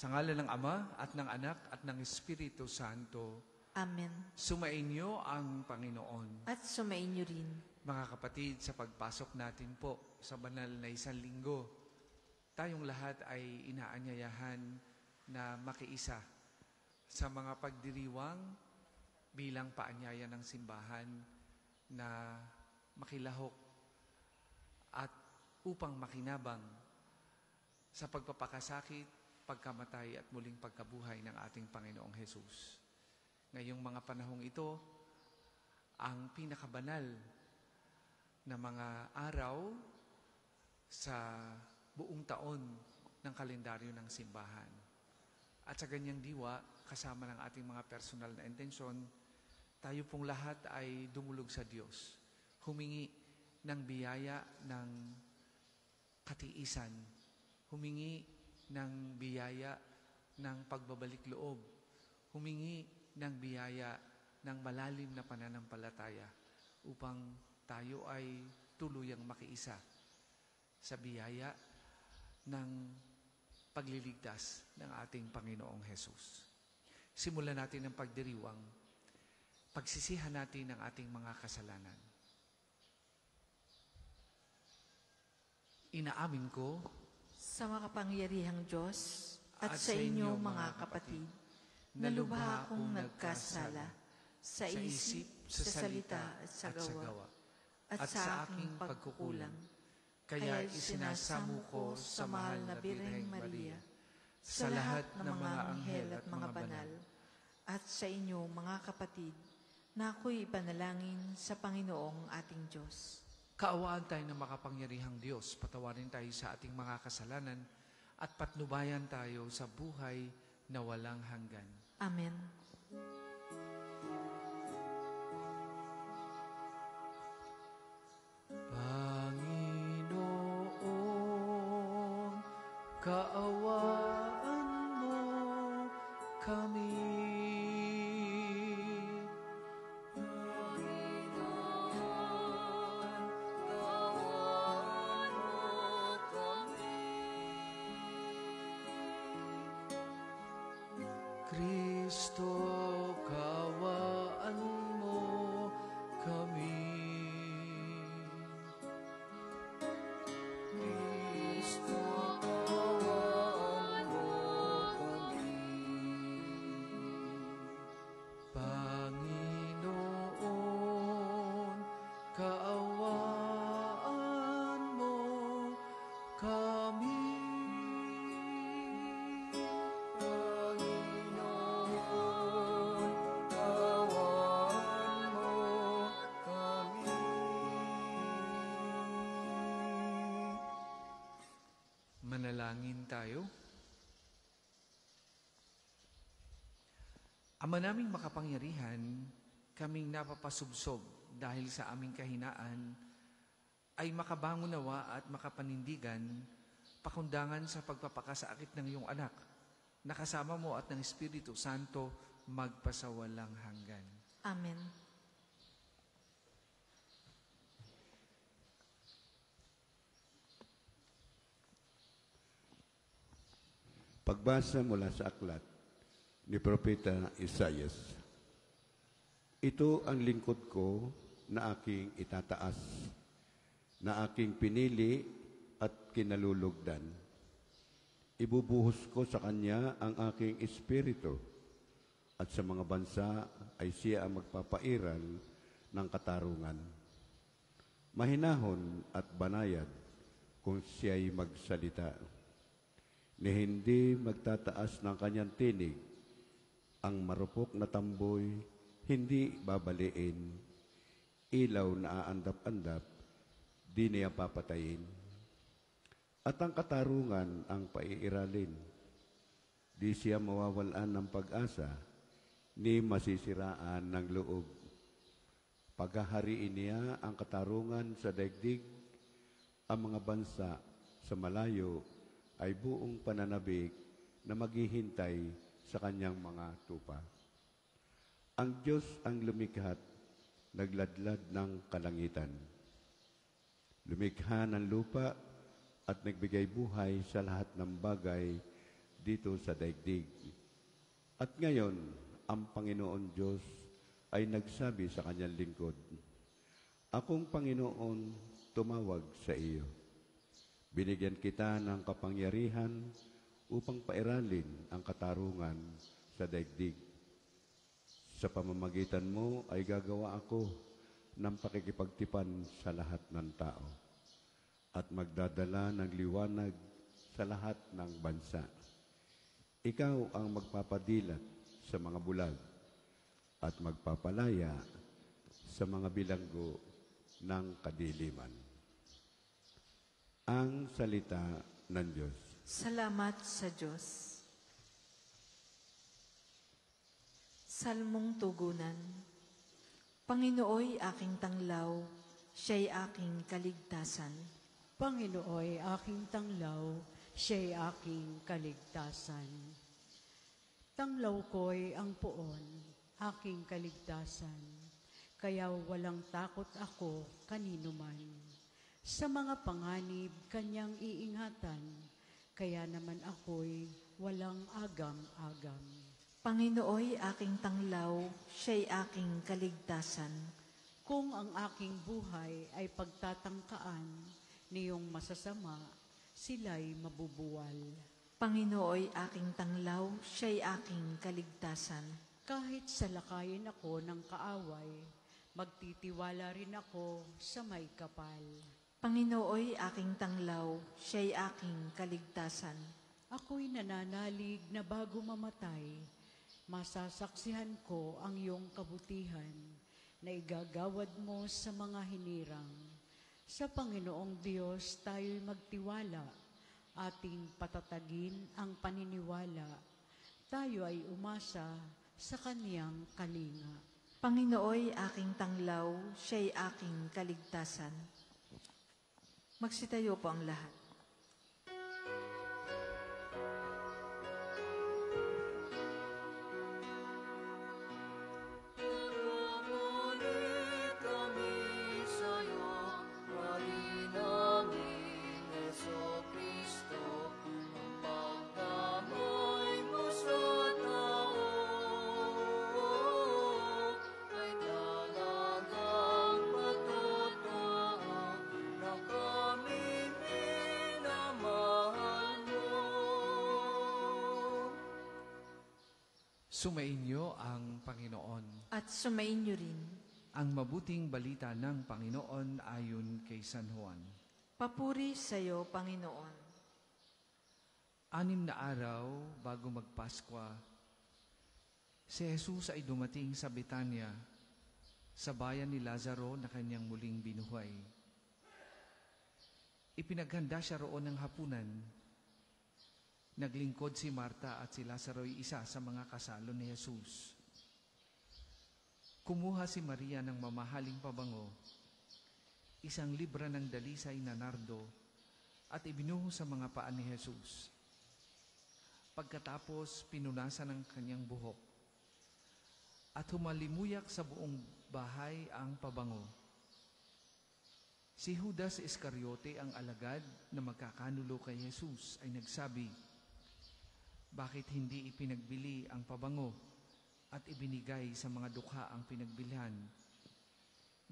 Sa ngalan ng Ama at ng Anak at ng Espiritu Santo. Amen. Sumainyo ang Panginoon. At sumainyo rin. Mga kapatid, sa pagpasok natin po sa banal na isang linggo, tayong lahat ay inaanyayahan na makiisa sa mga pagdiriwang bilang paanyaya ng simbahan na makilahok at upang makinabang sa pagpapakasakit, pagkamatay at muling pagkabuhay ng ating Panginoong Hesus. Ngayong mga panahong ito, ang pinakabanal na mga araw sa buong taon ng kalendaryo ng simbahan. At sa ganyang diwa, kasama ng ating mga personal na intensyon, tayo pong lahat ay dumulog sa Diyos. Humingi ng biyaya ng katiisan. Humingi ng biyaya ng pagbabalik loob. Humingi ng biyaya ng malalim na pananampalataya upang tayo ay tuluyang makiisa sa biyaya ng pagliligtas ng ating Panginoong Hesus. Simulan natin ang pagdiriwang. Pagsisihan natin ang ating mga kasalanan. Inaamin ko Sa makapangyarihang Diyos at sa inyo mga kapatid, na lubha akong nagkasala sa isip, sa salita at sa gawa, at sa aking pagkukulang. Kaya isinasamo ko sa mahal na Birheng Maria, sa lahat ng mga anghel at mga banal, at sa inyo mga kapatid, na ako'y ipanalangin sa Panginoong ating Diyos. Kaawaan tayo ng makapangyarihang Diyos, patawarin tayo sa ating mga kasalanan at patnubayan tayo sa buhay na walang hanggan. Amen. Panginoon, kaawaan mo kami. Kristo, kaawaan mo kami. Kristo, kaawaan mo kami. Panginoon, kaawaan mo kami. Manalangin tayo. Ama naming makapangyarihan, kaming napapasubsob dahil sa aming kahinaan, ay makabangon nawa at makapanindigan, pakundangan sa pagpapakasakit ng iyong anak, na kasama mo at ng Espiritu Santo magpasawalang hanggan. Amen. Pagbasa mula sa aklat ni Propeta Isaias. Ito ang lingkod ko na aking itataas, na aking pinili at kinalulugdan. Ibubuhos ko sa kanya ang aking espiritu, at sa mga bansa ay siya ang magpapairal ng katarungan. Mahinahon at banayad kung siya'y magsalita, ni hindi magtataas ng kanyang tinig, ang marupok na tamboy hindi babaliin, ilaw na aandap-andap, di niya papatayin. At ang katarungan ang paiiralin, di siya mawawalan ng pag-asa, ni masisiraan ng loob. Paghahariin niya ang katarungan sa daigdig, ang mga bansa sa malayo ay buong pananabik na maghihintay sa kanyang mga tupa. Ang Diyos ang lumikhat, nagladlad ng kalangitan. Lumikha ng lupa at nagbigay buhay sa lahat ng bagay dito sa daigdig. At ngayon, ang Panginoon Diyos ay nagsabi sa kanyang lingkod, Akong Panginoon, tumawag sa iyo. Binigyan kita ng kapangyarihan upang pairalin ang katarungan sa daigdig. Sa pamamagitan mo ay gagawa ako ng pakikipagtipan sa lahat ng tao at magdadala ng liwanag sa lahat ng bansa. Ikaw ang magpapadilat sa mga bulag at magpapalaya sa mga bilanggo ng kadiliman. Ang salita ng Diyos. Salamat sa Diyos. Salmong Tugunan. Panginooy aking tanglaw, siya'y aking kaligtasan. Panginooy aking tanglaw, siya'y aking kaligtasan. Tanglaw ko'y ang poon, aking kaligtasan, kaya walang takot ako kanino man. Sa mga panganib kanyang iingatan, kaya naman ako'y walang agam-agam. Panginooy aking tanglaw, siya'y aking kaligtasan. Kung ang aking buhay ay pagtatangkaan niyong masasama, sila'y mabubuwal. Panginooy aking tanglaw, siya'y aking kaligtasan. Kahit salakayin ako ng kaaway, magtitiwala rin ako sa may kapal. Panginooy aking tanglaw, siya'y aking kaligtasan. Ako'y nananalig na bago mamatay, masasaksihan ko ang iyong kabutihan na igagawad mo sa mga hinirang. Sa Panginoong Diyos tayo'y magtiwala, ating patatagin ang paniniwala. Tayo ay umasa sa Kaniyang kalinga. Panginooy aking tanglaw, siya'y aking kaligtasan. Magsitayo po ang lahat. Sumainyo ang Panginoon. At sumainyo rin. Ang mabuting balita ng Panginoon ayon kay San Juan. Papuri sa iyo, Panginoon. 6 na araw bago magpaskwa, si Jesus ay dumating sa Betania, sa bayan ni Lazaro na kanyang muling binuhay. Ipinaghanda siya roon ng hapunan. Naglingkod si Marta at si Lazaro ay isa sa mga kasalo ni Jesus. Kumuha si Maria ng mamahaling pabango, 1 libra ng dalisay na nardo, at ibinuho sa mga paa ni Jesus. Pagkatapos, pinunasan ng kanyang buhok, at humalimuyak sa buong bahay ang pabango. Si Judas Iscariote, ang alagad na magkakanulo kay Jesus, ay nagsabi, bakit hindi ipinagbili ang pabango at ibinigay sa mga dukha ang pinagbilhan?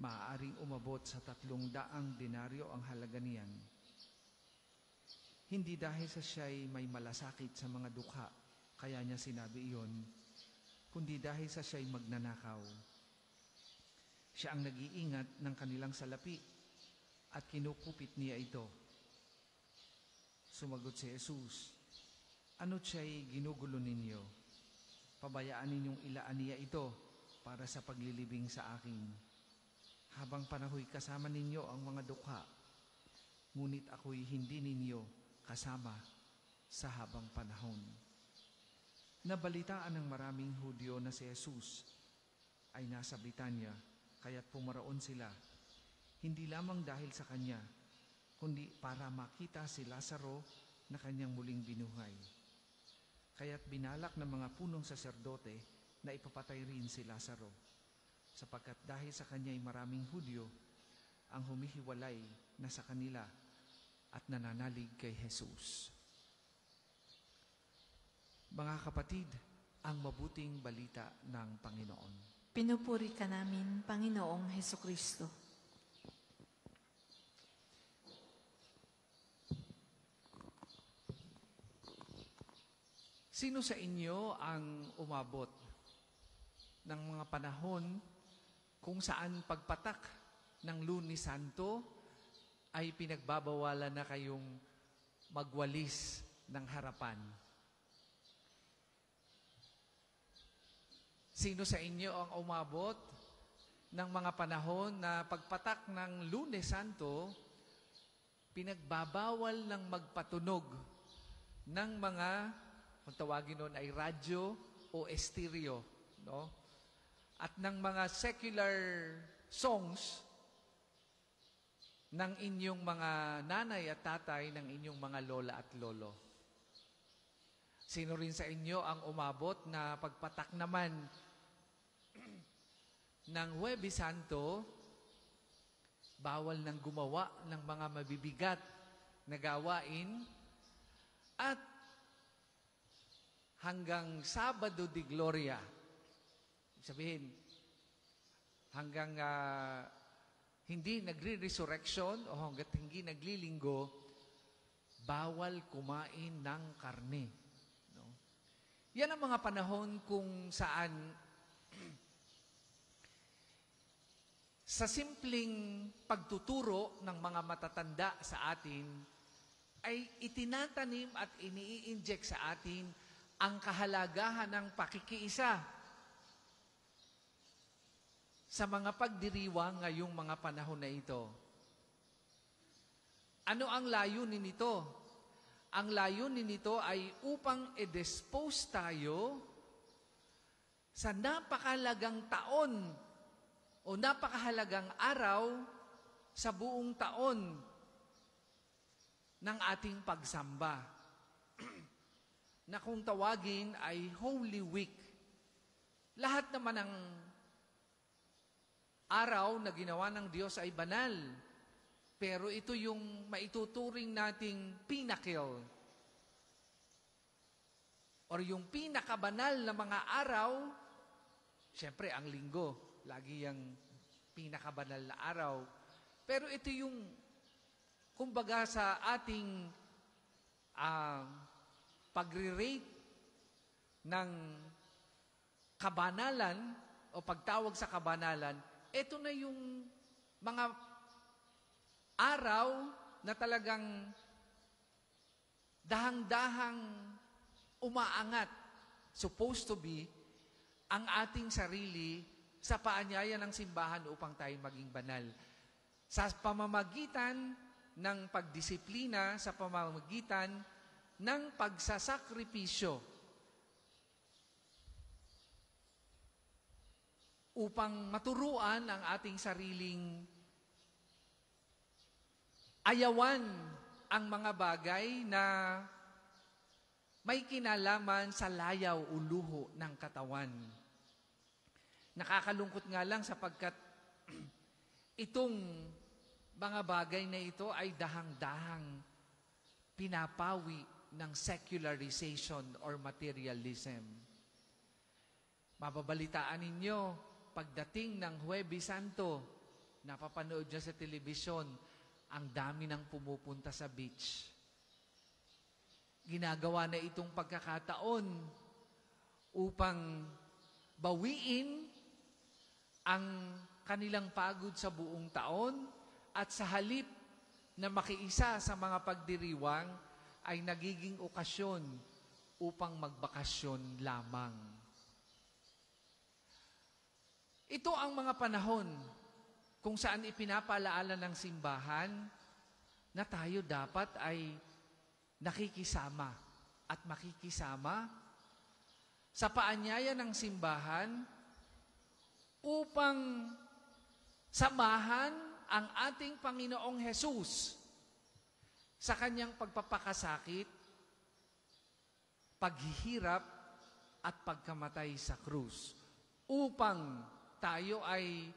Maaaring umabot sa 300 denaryo ang halaga niyan. Hindi dahil sa siya'y may malasakit sa mga dukha, kaya niya sinabi iyon, kundi dahil sa siya'y magnanakaw. Siya ang nag-iingat ng kanilang salapi at kinukupit niya ito. Sumagot si Jesus, ano't siya'y ginugulo ninyo? Pabayaan ninyong ilaan niya ito para sa paglilibing sa akin. Habang panahoy kasama ninyo ang mga dukha, ngunit ako'y hindi ninyo kasama sa habang panahon. Nabalitaan ng maraming Hudyo na si Jesus ay nasa Betania, kaya't pumaraon sila, hindi lamang dahil sa kanya, kundi para makita si Lazaro na kanyang muling binuhay. Kaya't binalak ng mga punong saserdote na ipapatay rin si Lazaro, sapagkat dahil sa kanya'y maraming Hudyo ang humihiwalay na sa kanila at nananalig kay Jesus. Mga kapatid, ang mabuting balita ng Panginoon. Pinupuri ka namin, Panginoong Hesukristo. Sino sa inyo ang umabot ng mga panahon kung saan pagpatak ng Lunes Santo ay pinagbabawalan na kayong magwalis ng harapan? Sino sa inyo ang umabot ng mga panahon na pagpatak ng Lunes Santo, pinagbabawal ng magpatunog ng mga, kung tawagin nun ay radyo o estereo, no? At ng mga secular songs ng inyong mga nanay at tatay, ng inyong mga lola at lolo? Sino rin sa inyo ang umabot na pagpatak naman ng Huwebes Santo, bawal nang gumawa ng mga mabibigat na gawain, at hanggang Sabado de Gloria, sabihin, hanggang hindi nagre-resurrection o hanggat hindi naglilinggo, bawal kumain ng karne. No? Yan ang mga panahon kung saan sa simpleng pagtuturo ng mga matatanda sa atin ay itinatanim at ini-inject sa atin ang kahalagahan ng pakikiisa sa mga pagdiriwang ngayong mga panahon na ito. Ano ang layunin nito? Ang layunin nito ay upang i-dispose tayo sa napakahalagang taon o napakahalagang araw sa buong taon ng ating pagsamba na kung tawagin ay Holy Week. Lahat naman ng araw na ginawa ng Diyos ay banal, pero ito yung maituturing nating pinnacle or yung pinakabanal na mga araw. Siyempre, ang linggo, lagi yung pinakabanal na araw. Pero ito yung, kumbaga sa ating pagre-rate ng kabanalan o pagtawag sa kabanalan, ito na yung mga araw na talagang dahang-dahang umaangat, supposed to be, ang ating sarili sa paanyaya ng simbahan upang tayo maging banal. Sa pamamagitan ng pagdisiplina, sa pamamagitan ng pagsasakripisyo upang maturuan ang ating sariling ayawan ang mga bagay na may kinalaman sa layaw o luho ng katawan. Nakakalungkot nga lang sapagkat itong mga bagay na ito ay dahang-dahang pinapawi ng secularization or materialism. Mababalitaan ninyo, pagdating ng Huwebes Santo, napapanood nyo sa telebisyon, ang dami nang pumupunta sa beach. Ginagawa na itong pagkakataon upang bawiin ang kanilang pagod sa buong taon at sa halip na makiisa sa mga pagdiriwang ay nagiging okasyon upang magbakasyon lamang. Ito ang mga panahon kung saan ipinapalaala ng simbahan na tayo dapat ay nakikisama at makikisama sa paanyaya ng simbahan upang samahan ang ating Panginoong Hesus sa kanyang pagpapakasakit, paghihirap at pagkamatay sa krus upang tayo ay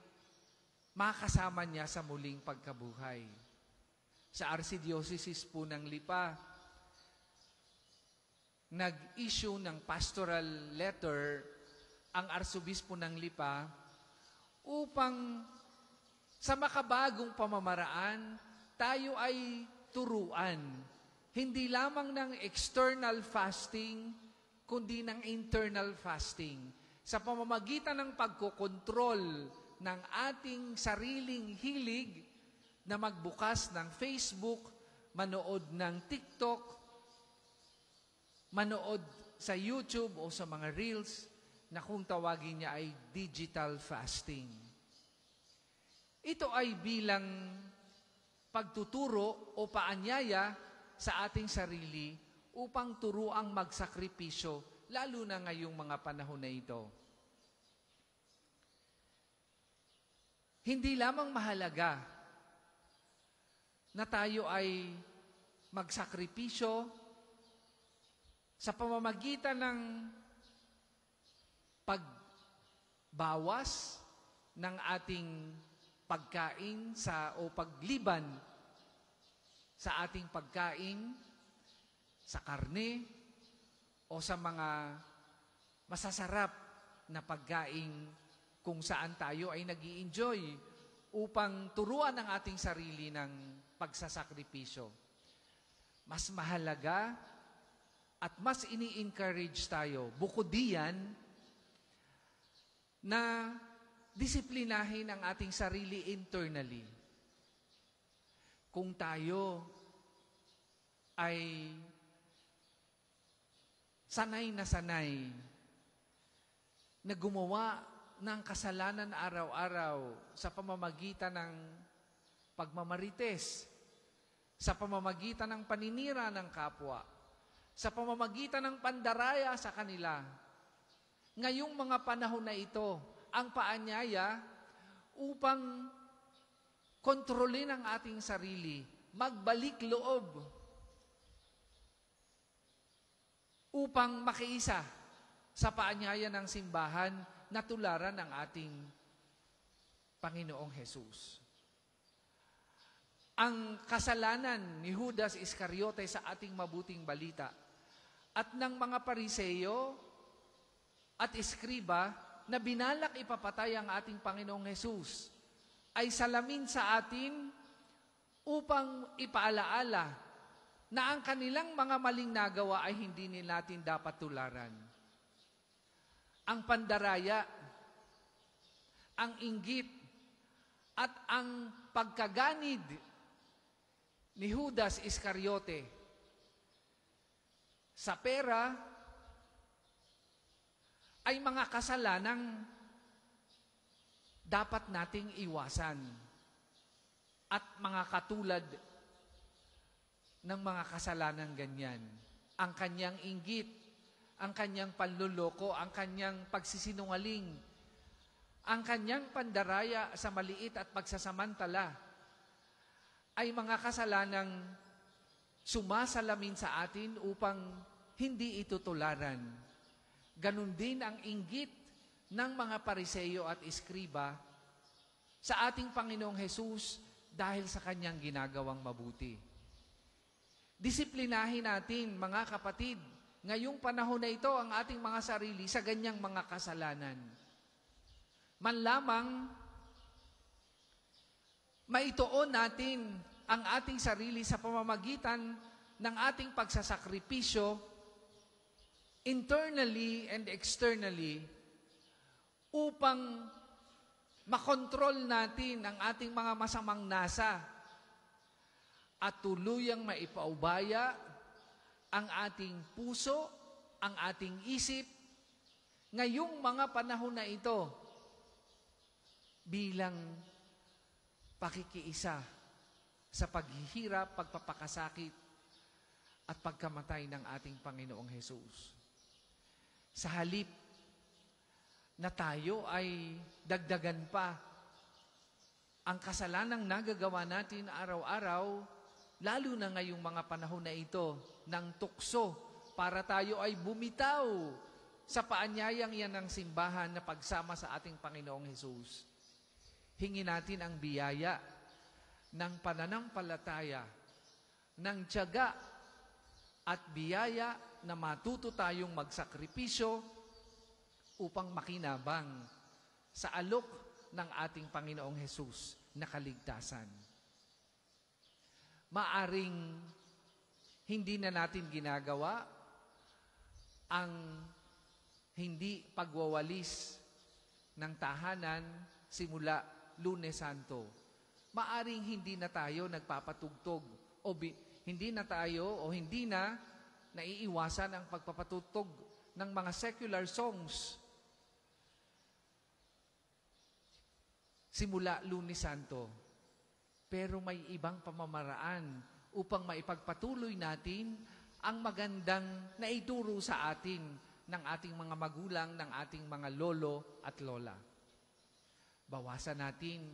makasama niya sa muling pagkabuhay. Sa Archdiocese po ng Lipa, nag-issue ng pastoral letter ang Arsobispo ng Lipa upang sa makabagong pamamaraan, tayo ay turuan. Hindi lamang ng external fasting, kundi ng internal fasting. Sa pamamagitan ng pagkokontrol ng ating sariling hilig na magbukas ng Facebook, manood ng TikTok, manood sa YouTube o sa mga Reels na kung tawagin niya ay digital fasting. Ito ay bilang pagtuturo o paanyaya sa ating sarili upang turuang magsakripisyo, lalo na ngayong mga panahon na ito. Hindi lamang mahalaga na tayo ay magsakripisyo sa pamamagitan ng pagbawas ng ating pagkain o pagliban sa ating pagkain, sa karne, o sa mga masasarap na pagkain kung saan tayo ay nag-i-enjoy upang turuan ang ating sarili ng pagsasakripisyo. Mas mahalaga at mas ini-encourage tayo, bukod diyan, na disiplinahin ang ating sarili internally. Kung tayo ay sanay na gumawa ng kasalanan araw-araw sa pamamagitan ng pagmamarites, sa pamamagitan ng paninira ng kapwa, sa pamamagitan ng pandaraya sa kanila. Ngayong mga panahon na ito, ang paanyaya upang kontrolin ang ating sarili, magbalik loob upang makiisa sa paanyaya ng simbahan na tularan ng ating Panginoong Hesus. Ang kasalanan ni Judas Iscariote sa ating mabuting balita at ng mga Pariseyo at Eskriba na binalak ipapatay ang ating Panginoong Hesus ay salamin sa atin upang ipaalaala na ang kanilang mga maling nagawa ay hindi natin dapat tularan. Ang pandaraya, ang inggit, at ang pagkaganid ni Judas Iscariote sa pera ay mga kasalanang dapat nating iwasan at mga katulad ng mga kasalanan ganyan. Ang kanyang inggit, ang kanyang panluloko, ang kanyang pagsisinungaling, ang kanyang pandaraya sa maliit at pagsasamantala ay mga kasalanang sumasalamin sa atin upang hindi ito tularan. Ganon din ang inggit ng mga Pariseyo at Eskriba sa ating Panginoong Hesus dahil sa kanyang ginagawang mabuti. Disiplinahin natin, mga kapatid, ngayong panahon na ito ang ating mga sarili sa ganyang mga kasalanan. Man lamang maituon natin ang ating sarili sa pamamagitan ng ating pagsasakripisyo internally and externally upang makontrol natin ang ating mga masamang nasa at tuluyang maipaubaya ang ating puso, ang ating isip ngayong mga panahon na ito bilang pakikiisa sa paghihirap, pagpapakasakit at pagkamatay ng ating Panginoong Hesus. Sa halip na tayo ay dagdagan pa ang kasalanang nagagawa natin araw-araw, lalo na ngayong mga panahon na ito ng tukso para tayo ay bumitaw sa paanyayang yan ng simbahan na pagsama sa ating Panginoong Hesus. Hingin natin ang biyaya ng pananampalataya, ng tiyaga at biyaya na matuto tayong magsakripisyo upang makinabang sa alok ng ating Panginoong Hesus na kaligtasan. Maaring hindi na natin ginagawa ang hindi pagwawalis ng tahanan simula Lunes Santo. Maaring hindi na tayo nagpapatugtog o hindi na naiiwasan ang pagpapatugtog ng mga secular songs simula Lunes Santo. Pero may ibang pamamaraan upang maipagpatuloy natin ang magandang naituro sa atin ng ating mga magulang, ng ating mga lolo at lola. Bawasan natin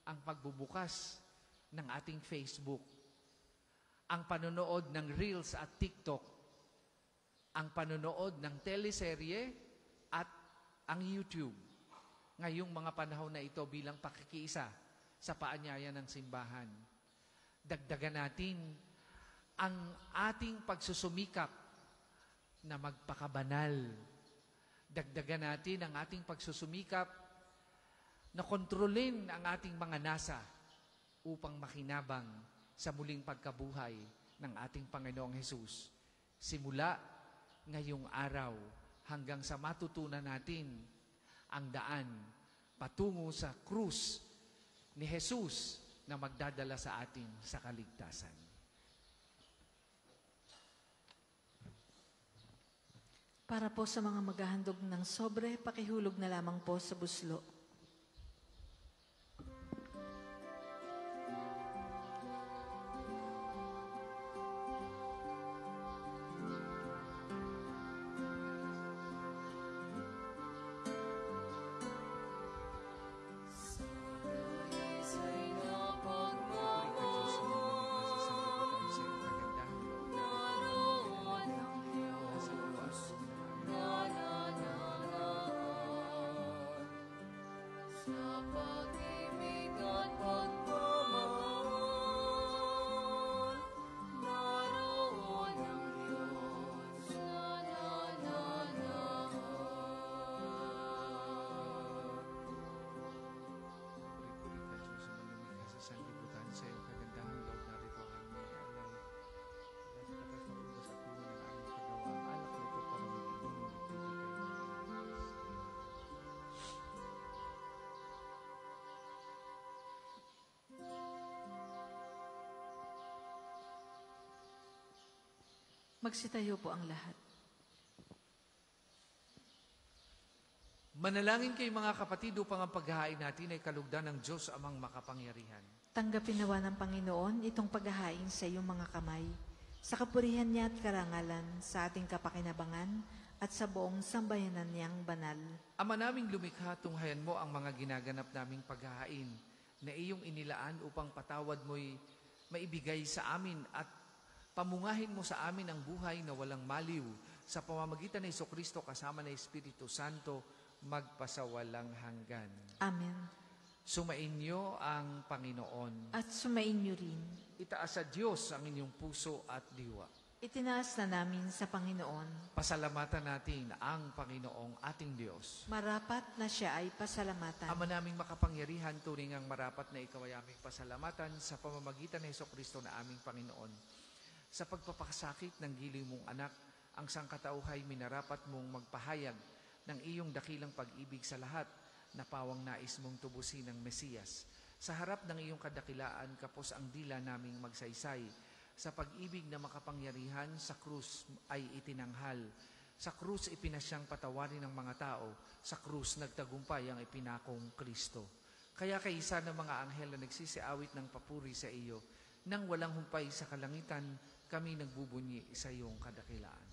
ang pagbubukas ng ating Facebook, ang panonood ng Reels at TikTok, ang panonood ng teleserye at ang YouTube. Ngayong mga panahon na ito bilang pakikiisa sa paanyaya ng simbahan. Dagdagan natin ang ating pagsusumikap na magpakabanal. Dagdagan natin ang ating pagsusumikap na kontrolin ang ating mga nasa upang makinabang sa muling pagkabuhay ng ating Panginoong Hesus. Simula ngayong araw hanggang sa matutunan natin ang daan patungo sa krus ni Jesus na magdadala sa atin sa kaligtasan. Para po sa mga maghahandog ng sobre, pakihulog na lamang po sa buslo. Magsitayo po ang lahat. Manalangin kayo mga kapatid upang ang paghahain natin ay kalugdan ng Diyos amang makapangyarihan. Tanggapin nawa ng Panginoon itong paghahain sa iyong mga kamay, sa kapurihan niya at karangalan, sa ating kapakinabangan at sa buong sambayanan niyang banal. Ama naming lumikha, tunghayan mo ang mga ginaganap naming paghahain na iyong inilaan upang patawad mo'y maibigay sa amin at pamungahin mo sa amin ang buhay na walang maliw sa pamamagitan ng Jesucristo kasama ng Espiritu Santo magpasawalang hanggan. Amen. Sumainyo ang Panginoon. At sumainyo rin. Itaas sa Diyos ang inyong puso at diwa. Itinaas na namin sa Panginoon. Pasalamatan natin ang Panginoong ating Diyos. Marapat na siya ay pasalamatan. Ama naming makapangyarihan, tunay ngang marapat na ikaw ay aming pasalamatan sa pamamagitan ng Jesucristo na aming Panginoon. Sa pagpapakasakit ng giling mong anak, ang sangkatauhay minarapat mong magpahayag ng iyong dakilang pag-ibig sa lahat na pawang nais mong tubusin ng Mesiyas. Sa harap ng iyong kadakilaan, kapos ang dila naming magsaysay. Sa pag-ibig na makapangyarihan, sa krus ay itinanghal. Sa krus ipinasyang patawarin ng mga tao. Sa krus nagtagumpay ang ipinakong Kristo. Kaya kaisa ng mga anghel na nagsisiawit ng papuri sa iyo, nang walang humpay sa kalangitan, kami nagbubunyi sa iyong kadakilaan.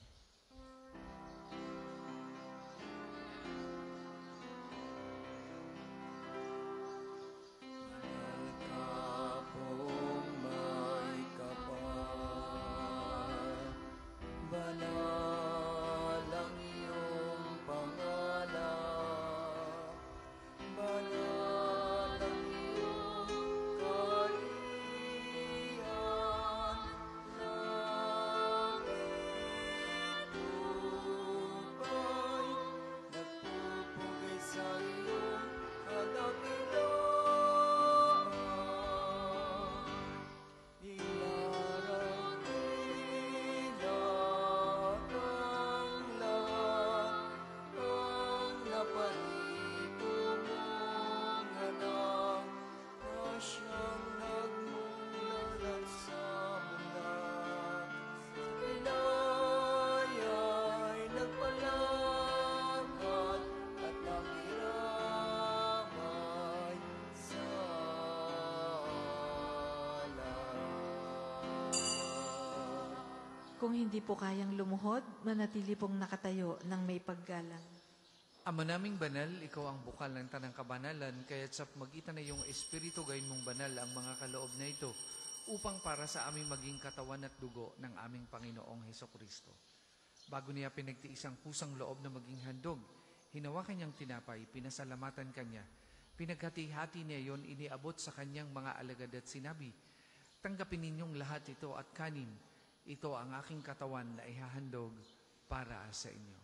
kung hindi po kayang lumuhod, manatili pong nakatayo ng may paggalang. Ama naming banal, ikaw ang bukal ng tanang kabanalan, kaya't sa magitan na iyong Espiritu gayon mong banal ang mga kaloob na ito, upang para sa aming maging katawan at dugo ng aming Panginoong Hesukristo. Bago niya pinagtiis ang kusang loob na maging handog, hinawakan niyang tinapay, pinasalamatan kanya, pinaghati-hati niya yon, iniabot sa kanyang mga alagad at sinabi, tanggapin ninyong lahat ito at kanin, ito ang aking katawan na ihahandog para sa inyo.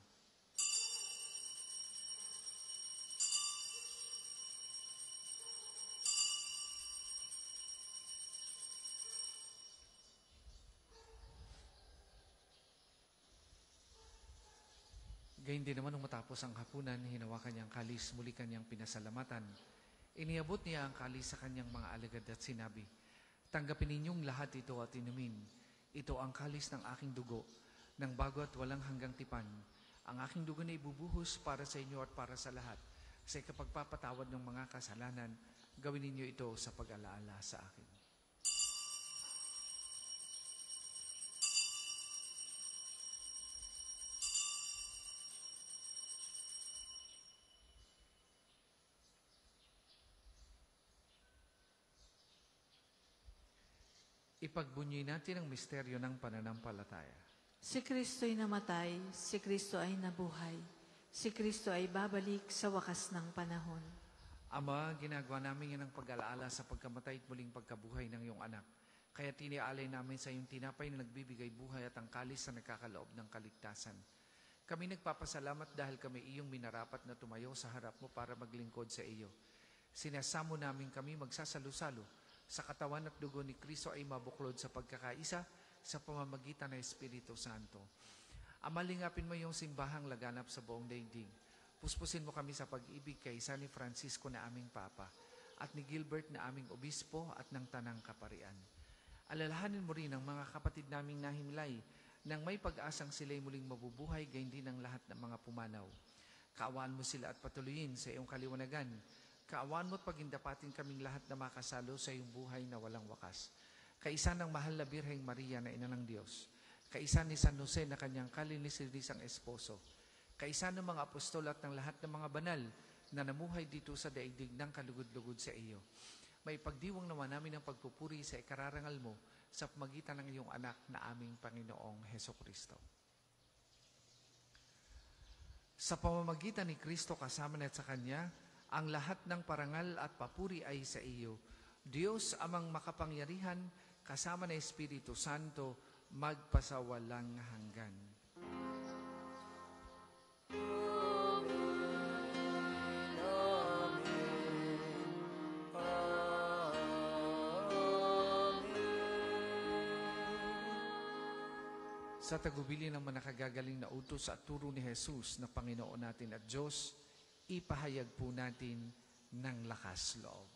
Gayun din naman nung matapos ang hapunan, hinawakan niyang kalis, muli kanyang pinasalamatan. Iniabot niya ang kalis sa kanyang mga alagad at sinabi, tanggapin ninyong lahat ito at inumin. Ito ang kalis ng aking dugo, ng bago at walang hanggang tipan. Ang aking dugo na ibubuhos para sa inyo at para sa lahat. Sa ikapagpapatawad ng mga kasalanan, gawin ninyo ito sa pag-alaala sa akin. Ipagbunyi natin ang misteryo ng pananampalataya. Si Kristo'y namatay, si Kristo ay nabuhay, si Kristo ay babalik sa wakas ng panahon. Ama, ginagawa namin yan ang pag-alaala sa pagkamatay at muling pagkabuhay ng iyong anak. Kaya tinialay namin sa iyong tinapay na nagbibigay buhay at ang kalis na nagkakaloob ng kaligtasan. Kami nagpapasalamat dahil kami iyong minarapat na tumayo sa harap mo para maglingkod sa iyo. Sinasamo namin kami magsasalo-salo sa katawan at dugo ni Kristo ay mabuklod sa pagkakaisa sa pamamagitan ng Espiritu Santo. Amalingapin mo yung simbahang laganap sa buong daigdig. Puspusin mo kami sa pag-ibig kay San ni Francisco na aming Papa at ni Gilbert na aming Obispo at ng Tanang Kaparian. Alalahanin mo rin ang mga kapatid naming nahimlay nang may pag-asang sila'y muling mabubuhay gayon din ang lahat ng mga pumanaw. Kaawaan mo sila at patuloyin sa iyong kaliwanagan. Kaawaan mo at pagindapatin kaming lahat na makasalo sa iyong buhay na walang wakas. Kaisa ng mahal na Birheng Maria na Ina ng Diyos. Kaisa ni San Jose na kanyang kalinisidisang esposo. Kaisa ng mga apostol at ng lahat ng mga banal na namuhay dito sa daigdig ng kalugod-lugod sa iyo. May pagdiwang naman namin ang pagpupuri sa ikararangal mo sa pamagitan ng iyong anak na aming Panginoong Hesukristo. Sa pamamagitan ni Kristo kasama na sa Kanya, ang lahat ng parangal at papuri ay sa iyo. Diyos amang makapangyarihan, kasama ng Espiritu Santo, magpasawalang hanggan. Sa tagubili ng manakagagaling na utos at turo ni Jesus na Panginoon natin at Diyos, ipahayag po natin ng lakas loob.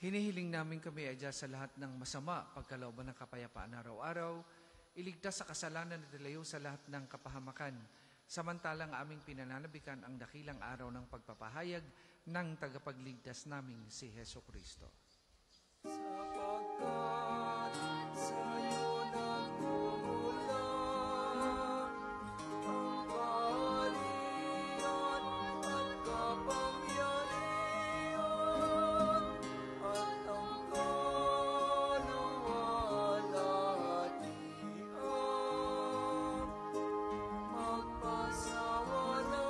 Hinihiling namin kami adya sa lahat ng masama, pagkalooban ng kapayapaan araw-araw, iligtas sa kasalanan at ilayo sa lahat ng kapahamakan, samantalang aming pinananabikan ang dakilang araw ng pagpapahayag ng tagapagligtas naming si Heso Kristo. Sapagkat sa'yo nagmumulan ang kaharian at kapangyarihan at ang kaluwalhatian magpasawalang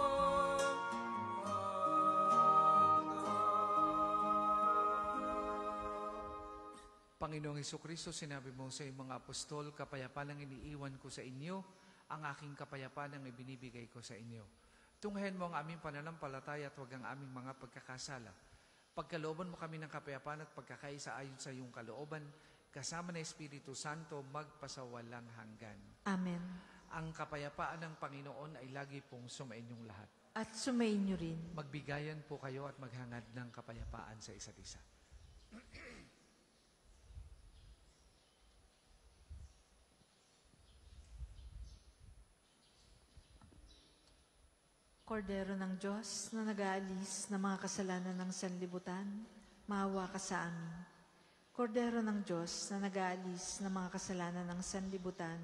Panginoong Hesukristo, sinabi mo sa iyong mga apostol, kapayapaan ang iniiwan ko sa inyo, ang aking kapayapaan ang ibinibigay ko sa inyo. Tunghayan mo ang aming pananampalataya at huwag ang aming mga pagkakasala. Pagkalooban mo kami ng kapayapaan at pagkakaisa ayon sa iyong kalooban, kasama ng Espiritu Santo, magpasawalang hanggan. Amen. Ang kapayapaan ng Panginoon ay lagi pong sumainyong lahat. At sumainyo rin. Magbigayan po kayo at maghangad ng kapayapaan sa isa't isa. Kordero ng Diyos na nag-aalis ng mga kasalanan ng sanlibutan, maawa ka sa amin. Kordero ng Diyos na nag-aalis ng mga kasalanan ng sanlibutan,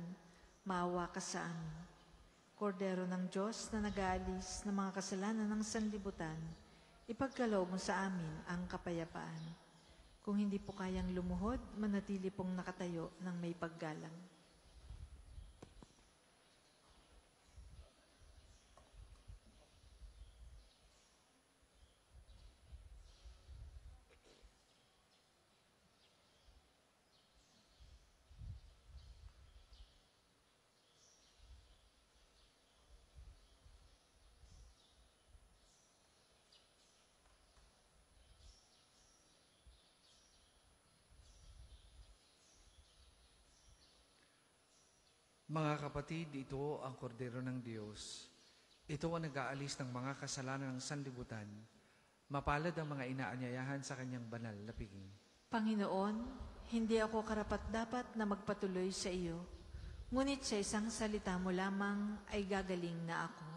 maawa ka sa amin. Kordero ng Diyos na nag-aalis ng mga kasalanan ng sanlibutan, ipagkaloob mo sa amin ang kapayapaan. Kung hindi po kayang lumuhod, manatili pong nakatayo ng may paggalang. Mga kapatid, ito ang kordero ng Diyos. Ito ang nag-aalis ng mga kasalanan ng sanlibutan. Mapalad ang mga inaanyayahan sa kanyang banal na piging. Panginoon, hindi ako karapat-dapat na magpatuloy sa iyo, ngunit sa isang salita mo lamang ay gagaling na ako.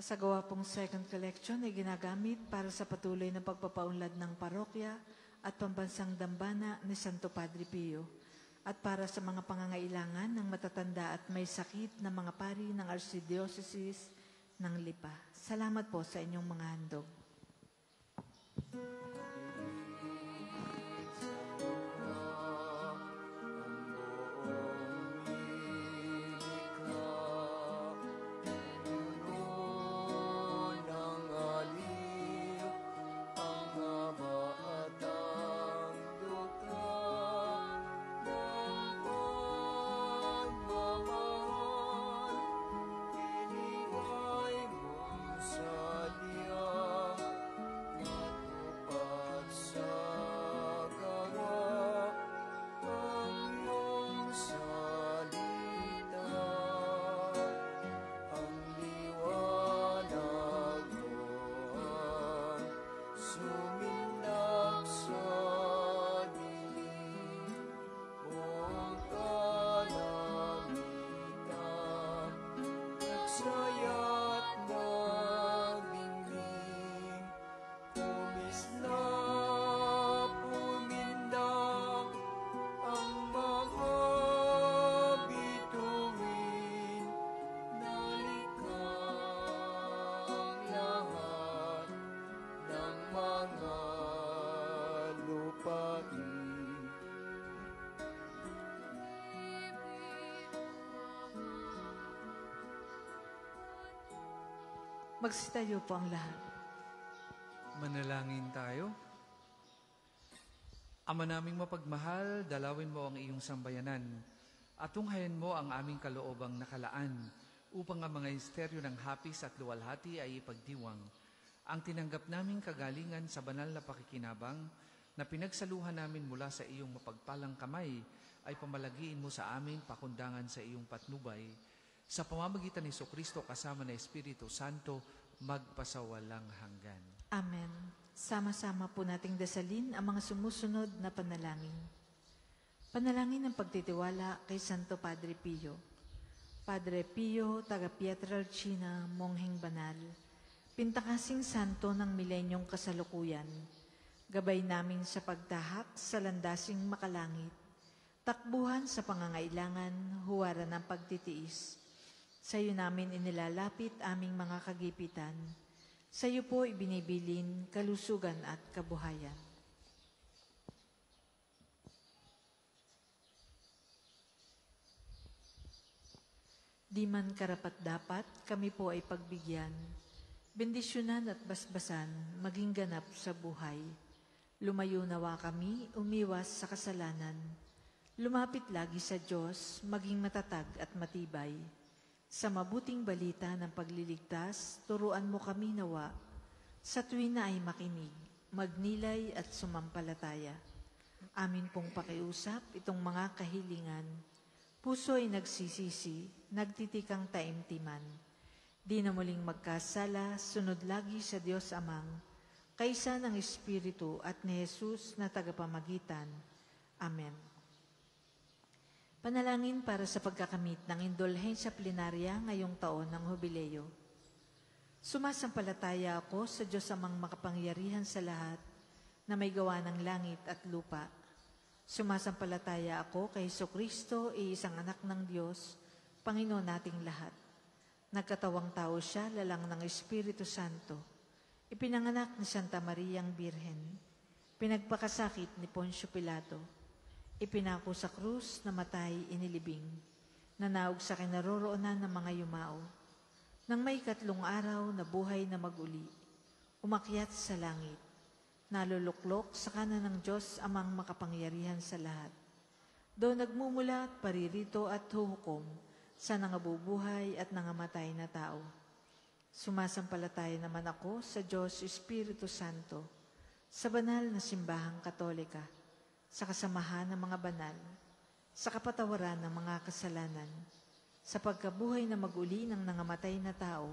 Sa gawa pong second collection ay ginagamit para sa patuloy na pagpapaunlad ng parokya at pambansang dambana ni Santo Padre Pio at para sa mga pangangailangan ng matatanda at may sakit na mga pari ng Archdiocese ng Lipa. Salamat po sa inyong mga handog. Magsitayo po ang lahat. Manalangin tayo. Ama naming mapagmahal, dalawin mo ang iyong sambayanan at tunghayan mo ang aming kaloobang nakalaan upang ang mga misteryo ng hapis at luwalhati ay ipagdiwang. Ang tinanggap naming kagalingan sa banal na pakikinabang na pinagsaluhan namin mula sa iyong mapagpalang kamay ay pamalagiin mo sa amin pakundangan sa iyong patnubay. Sa pamamagitan ni Jesucristo kasama ng Espiritu Santo, magpasawalang hanggan. Amen. Sama-sama po nating dasalin ang mga sumusunod na panalangin. Panalangin ng pagtitiwala kay Santo Padre Pio. Padre Pio, taga Pietrelcina, mongheng banal, pintakasing santo ng milenyong kasalukuyan, gabay namin sa pagtahak sa landasing makalangit, takbuhan sa pangangailangan, huwaran ng pagtitiis. Sa iyo namin inilalapit aming mga kagipitan. Sa iyo po ibinibilin kalusugan at kabuhayan. Di man karapat-dapat, kami po ay pagbigyan, bendisyonan at basbasan, maging ganap sa buhay. Lumayo nawa kami, umiwas sa kasalanan. Lumapit lagi sa Diyos, maging matatag at matibay. Sa mabuting balita ng pagliligtas, turuan mo kami nawa. Sa tuwin na ay makinig, magnilay at sumampalataya. Amin pong pakiusap itong mga kahilingan. Puso ay nagsisisi, nagtitikang taimtiman. Di na muling magkasala, sunod lagi sa Diyos Amang, kaysa ng Espiritu at ni Jesus na tagapamagitan. Amen. Panalangin para sa pagkakamit ng indulhensya plenarya ngayong taon ng Hubileo. Sumasampalataya ako sa Diyos Amang makapangyarihan sa lahat na may gawa ng langit at lupa. Sumasampalataya ako kay Jesucristo, iisang anak ng Diyos, Panginoon nating lahat. Nagkatawang tao siya, lalang ng Espiritu Santo. Ipinanganak ni Santa Mariang Birhen. Pinagpakasakit ni Poncio Pilato. Ipinako sa krus, namatay, inilibing. Nanaog sa kinaroroonan ng mga yumao. Nang may 3 araw na buhay na maguli, umakyat sa langit. Naluluklok sa kanan ng Diyos Amang makapangyarihan sa lahat. Doon nagmumula at paririto at huhukom sa nangabubuhay at nangamatay na tao. Sumasampalataya naman ako sa Diyos Espiritu Santo, sa banal na simbahang Katolika, sa kasamahan ng mga banal, sa kapatawaran ng mga kasalanan, sa pagkabuhay na maguli ng nangamatay na tao,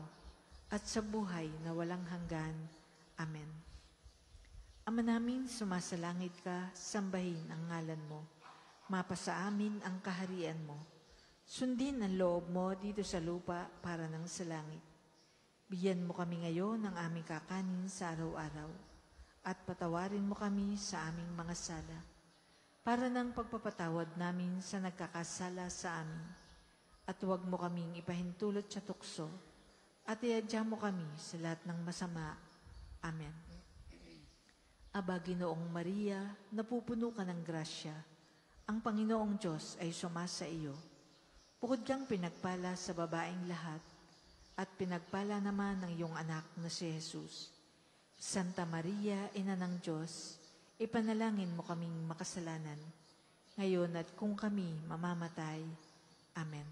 at sa buhay na walang hanggan. Amen. Ama namin, sumasalangit ka, sambahin ang ngalan mo. Mapasa amin ang kaharian mo. Sundin ang loob mo dito sa lupa para ng sa langit. Bigyan mo kami ngayon ng aming kakanin sa araw-araw, at patawarin mo kami sa aming mga sala, para ng pagpapatawad namin sa nagkakasala sa amin. At huwag mo kaming ipahintulot sa tukso, at iadya mo kami sa lahat ng masama. Amen. Aba, Ginoong Maria, napupuno ka ng grasya. Ang Panginoong Diyos ay sumasa iyo. Bukod kang pinagpala sa babaeng lahat, at pinagpala naman ng iyong anak na si Jesus. Santa Maria, Ina ng Diyos, ipanalangin mo kaming makasalanan, ngayon at kung kami mamamatay. Amen.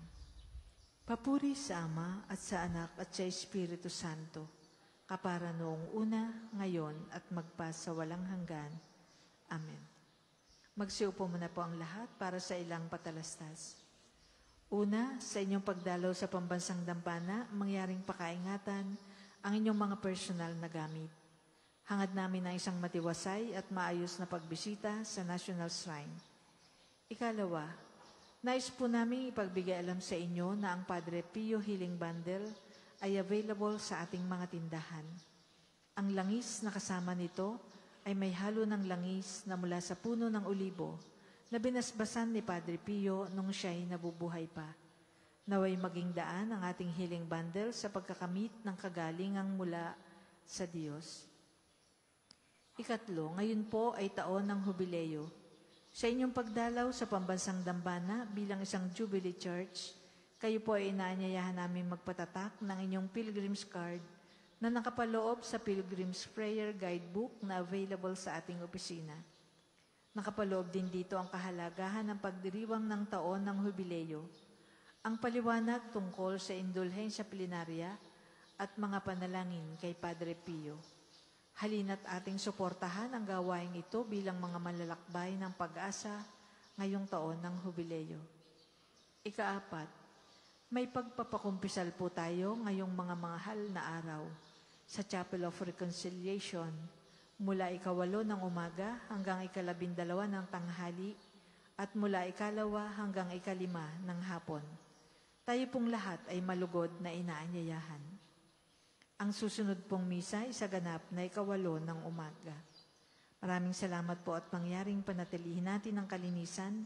Papuri sa Ama at sa Anak at sa Espiritu Santo, kapara noong una, ngayon at magpa sa walang hanggan. Amen. Magsiupo muna po ang lahat para sa ilang patalastas. Una, sa inyong pagdalaw sa pambansang dambana, mangyaring pakaingatan ang inyong mga personal na gamit. Hangad namin ang isang matiwasay at maayos na pagbisita sa National Shrine. Ikalawa, nais po namin ipagbigay alam sa inyo na ang Padre Pio Healing Bundle ay available sa ating mga tindahan. Ang langis na kasama nito ay may halo ng langis na mula sa puno ng olibo na binasbasan ni Padre Pio nung siya'y nabubuhay pa. Naway maging daan ang ating healing bundle sa pagkakamit ng kagalingang mula sa Diyos. Ikatlo, ngayon po ay taon ng Hubileo. Sa inyong pagdalaw sa pambansang dambana bilang isang Jubilee Church, kayo po ay inaanyayahan namin magpatatak ng inyong Pilgrim's Card na nakapaloob sa Pilgrim's Prayer Guidebook na available sa ating opisina. Nakapaloob din dito ang kahalagahan ng pagdiriwang ng taon ng Hubileo, ang paliwanag tungkol sa indulhensya plenarya at mga panalangin kay Padre Pio. Halina't ating suportahan ang gawaing ito bilang mga malalakbay ng pag-asa ngayong taon ng Hubileo. Ikaapat, may pagpapakumpisal po tayo ngayong mga mahal na araw sa Chapel of Reconciliation mula 8 ng umaga hanggang 12 ng tanghali at mula 2 hanggang 5 ng hapon. Tayo pong lahat ay malugod na inaanyayahan. Ang susunod pong misa ay sa ganap na 8 ng umaga. Maraming salamat po at mangyaring panatilihin natin ang kalinisan,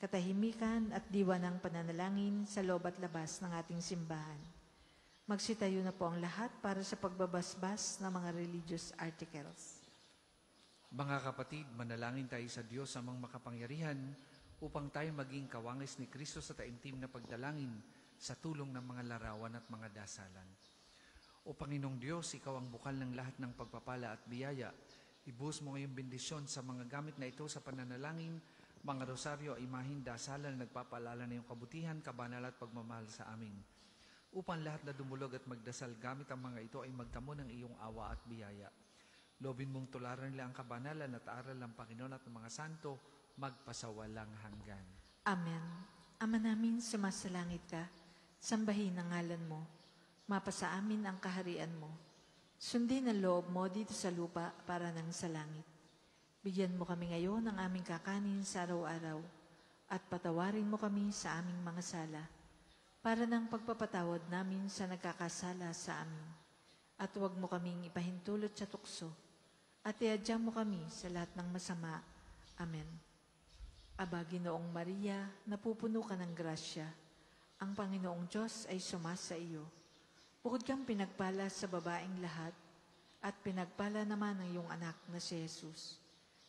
katahimikan at diwa ng pananalangin sa loob at labas ng ating simbahan. Magsitayo na po ang lahat para sa pagbabasbas ng mga religious articles. Mga kapatid, manalangin tayo sa Diyos amang makapangyarihan upang tayo maging kawangis ni Kristo sa taimtim na pagdalangin sa tulong ng mga larawan at mga dasalan. O Panginoong Diyos, Ikaw ang bukal ng lahat ng pagpapala at biyaya. Ibuhos mo ngayong bendisyon sa mga gamit na ito sa pananalangin, mga rosaryo, imahin, dasalan na nagpapaalala na iyong kabutihan, kabanal at pagmamahal sa amin. Upang lahat na dumulog at magdasal gamit ang mga ito ay magdamo ng iyong awa at biyaya. Lobin mong tularan nila ang kabanalan at aral ng Panginoon at ng mga santo, magpasawalang hanggan. Amen. Ama namin, sumasalangit ka, sambahin ang ngalan mo, mapasa amin ang kaharian mo. Sundin ang loob mo dito sa lupa para nang sa langit. Bigyan mo kami ngayon ng aming kakanin sa araw-araw at patawarin mo kami sa aming mga sala para ng pagpapatawad namin sa nagkakasala sa amin. At huwag mo kaming ipahintulot sa tukso at iadya mo kami sa lahat ng masama. Amen. Aba, Ginoong Maria, napupuno ka ng grasya. Ang Panginoong Diyos ay sumasa iyo. Bukod kang pinagpala sa babaeng lahat, at pinagpala naman ang iyong anak na si Jesus.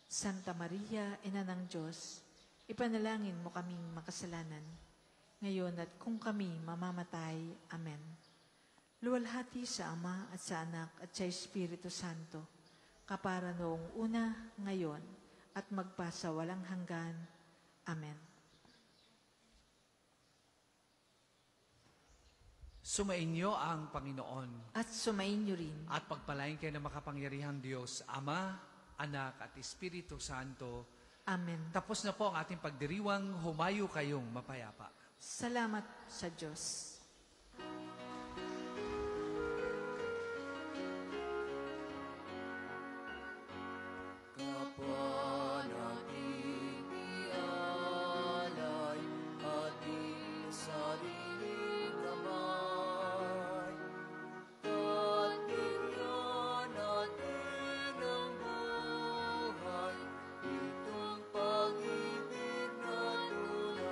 Santa Maria, Ina ng Diyos, ipanalangin mo kaming makasalanan, ngayon at kung kami mamamatay. Amen. Luwalhati sa Ama at sa Anak at sa Espiritu Santo, kapara noong una, ngayon, at magpasa walang hanggan. Amen. Sumainyo ang Panginoon At sumainyo rin. at pagpalain kayo ng makapangyarihang Diyos, Ama, Anak at Espiritu Santo. Amen. Tapos na po ang ating pagdiriwang, humayo kayong mapayapa. Salamat sa Diyos. Kapwa nating ialay ating sariling kamay at bigyan natin ang buhay itong pag-ibig na tunay.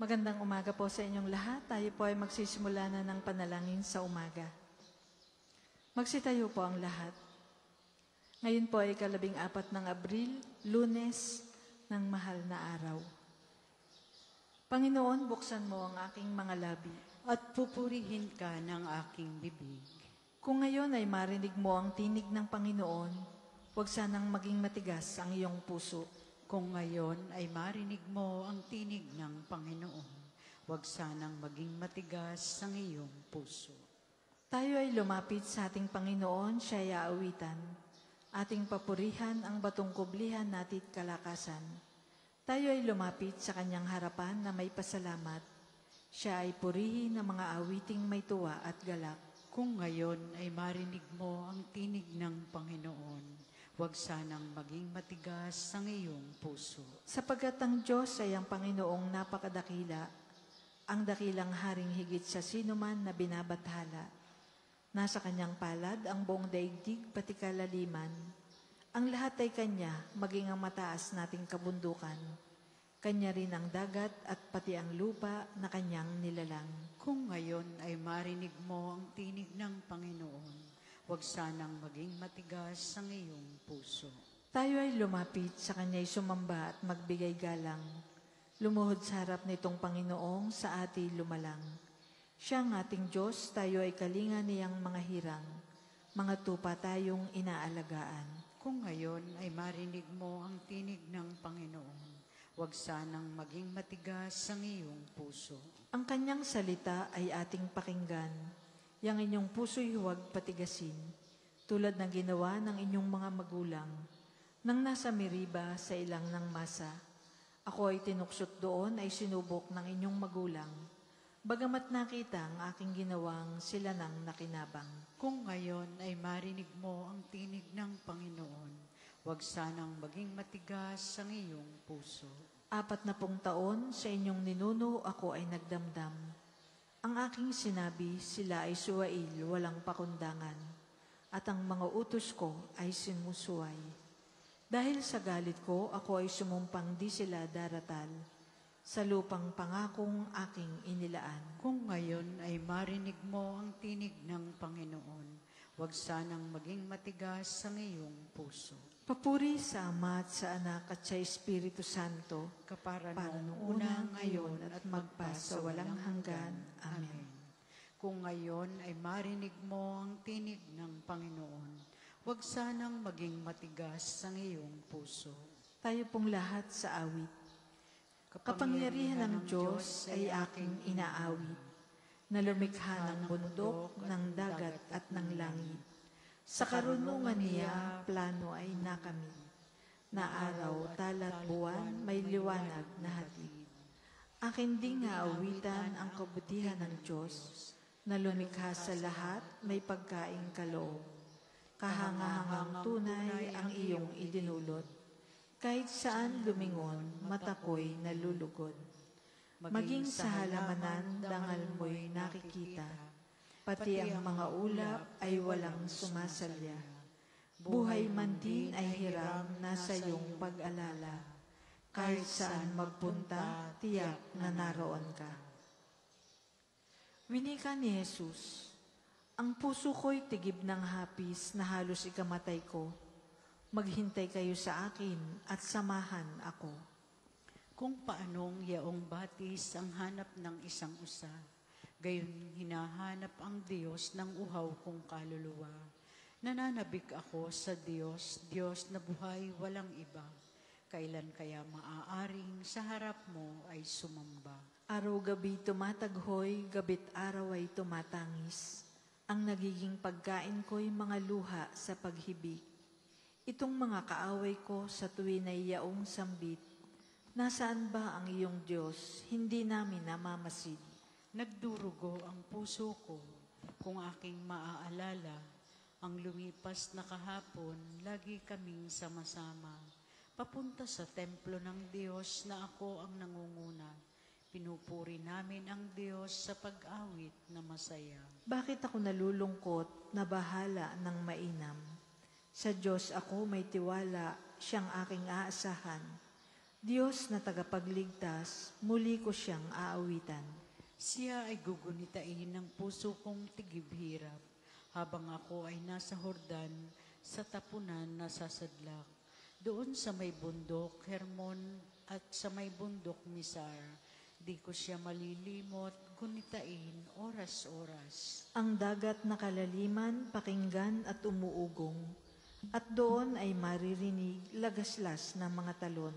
Magandang umaga po sa inyong lahat. Tayo po ay magsisimula na ng panalangin sa umaga. Magsitayo po ang lahat. Ngayon po ay 14 ng Abril, Lunes ng mahal na araw. Panginoon, buksan mo ang aking mga labi. At pupurihin ka ng aking bibig. Kung ngayon ay marinig mo ang tinig ng Panginoon, huwag sanang maging matigas ang iyong puso. Kung ngayon ay marinig mo ang tinig ng Panginoon, huwag sanang maging matigas ang iyong puso. Tayo ay lumapit sa ating Panginoon, siya ay aawitan. Ating papurihan ang batong kublihan natit kalakasan. Tayo ay lumapit sa kanyang harapan na may pasalamat. Siya ay purihin ng mga awiting may tuwa at galak. Kung ngayon ay marinig mo ang tinig ng Panginoon, huwag sanang maging matigas ang iyong puso. Sapagkat ang Diyos ay ang Panginoong napakadakila, ang dakilang haring higit sa sinuman na binabathala. Nasa kanyang palad ang buong daigdig pati kalaliman. Ang lahat ay kanya, maging ang mataas nating kabundukan. Kanya rin ang dagat at pati ang lupa na kanyang nilalang. Kung ngayon ay marinig mo ang tinig ng Panginoon, huwag sanang maging matigas ang iyong puso. Tayo ay lumapit sa kanya'y sumamba at magbigay galang. Lumuhod sa harap nitong Panginoong sa ating lumalang. Siya ang ating Diyos, tayo ay kalinga niyang mga hirang. Mga tupa tayong inaalagaan. Kung ngayon ay marinig mo ang tinig ng Panginoon, huwag sanang maging matigas ang iyong puso. Ang kanyang salita ay ating pakinggan. Yang inyong puso'y huwag patigasin, tulad ng ginawa ng inyong mga magulang. Nang nasa Meriba sa ilang ng masa, ako ay tinuksot doon ay sinubok ng inyong magulang. Bagamat nakita ang aking ginawang sila nang nakinabang. Kung ngayon ay marinig mo ang tinig ng Panginoon, huwag sanang maging matigas ang iyong puso. 40 taon sa inyong ninuno ako ay nagdamdam. Ang aking sinabi, sila ay suwail, walang pakundangan. At ang mga utos ko ay sinusuway. Dahil sa galit ko, ako ay sumumpang di sila daratal. Sa lupang pangakong aking inilaan. Kung ngayon ay marinig mo ang tinig ng Panginoon, huwag sanang maging matigas ang iyong puso. Papuri sa Ama at sa Anak at sa Espiritu Santo, Kapara para nung nung una, ngayon at magpa sa walang hanggan. Amen. Kung ngayon ay marinig mo ang tinig ng Panginoon, huwag sanang maging matigas ang iyong puso. Tayo pong lahat sa awit. Kapangyarihan ng Diyos ay aking inaawit, na lumikha ng bundok, ng dagat at ng langit. Sa karunungan niya, plano ay nakamit, na araw, talat, buwan, may liwanag na hatid. Akin ding aawitan ang kabutihan ng Diyos, na lumikha sa lahat, may pagkaing kaloob. Kahangahangang tunay ang iyong idinulot. Kahit saan lumingon, mata ko'y nalulugod. Maging sa halamanan, dangal mo'y nakikita. Pati ang mga ulap ay walang sumasalya. Buhay man din ay hiram nasa iyong pag-alala. Kahit saan magpunta, tiyak na naroon ka. Winika ni Jesus, ang puso ko'y tigib ng hapis na halos ikamatay ko. Maghintay kayo sa akin at samahan ako. Kung paanong yaong batis ang hanap ng isang usa, gayon hinahanap ang Diyos ng uhaw kong kaluluwa. Nananabik ako sa Diyos, Diyos na buhay walang iba. Kailan kaya maaaring sa harap mo ay sumamba? Araw-gabi tumataghoy, gabit araw ay tumatangis. Ang nagiging pagkain ko'y mga luha sa paghibik. Itong mga kaaway ko sa tuwin ay yaong sambit. Nasaan ba ang iyong Diyos? Hindi namin namamasid. Nagdurugo ang puso ko kung aking maaalala. Ang lumipas na kahapon, lagi kaming sama-sama. Papunta sa templo ng Diyos na ako ang nangunguna. Pinupuri namin ang Diyos sa pag-awit na masaya. Bakit ako nalulungkot, nabahala ng mainam? Sa Diyos ako may tiwala, siyang aking aasahan. Diyos na tagapagligtas, muli ko siyang aawitan. Siya ay gugunitain ng puso kong tigibhirap, habang ako ay nasa Hordan, sa tapunan na sasadlak. Doon sa may bundok, Hermon, at sa may bundok, Misar, di ko siya malilimot, gunitain, oras-oras. Ang dagat na kalaliman, pakinggan at umuugong. At doon ay maririnig lagaslas ng mga talon.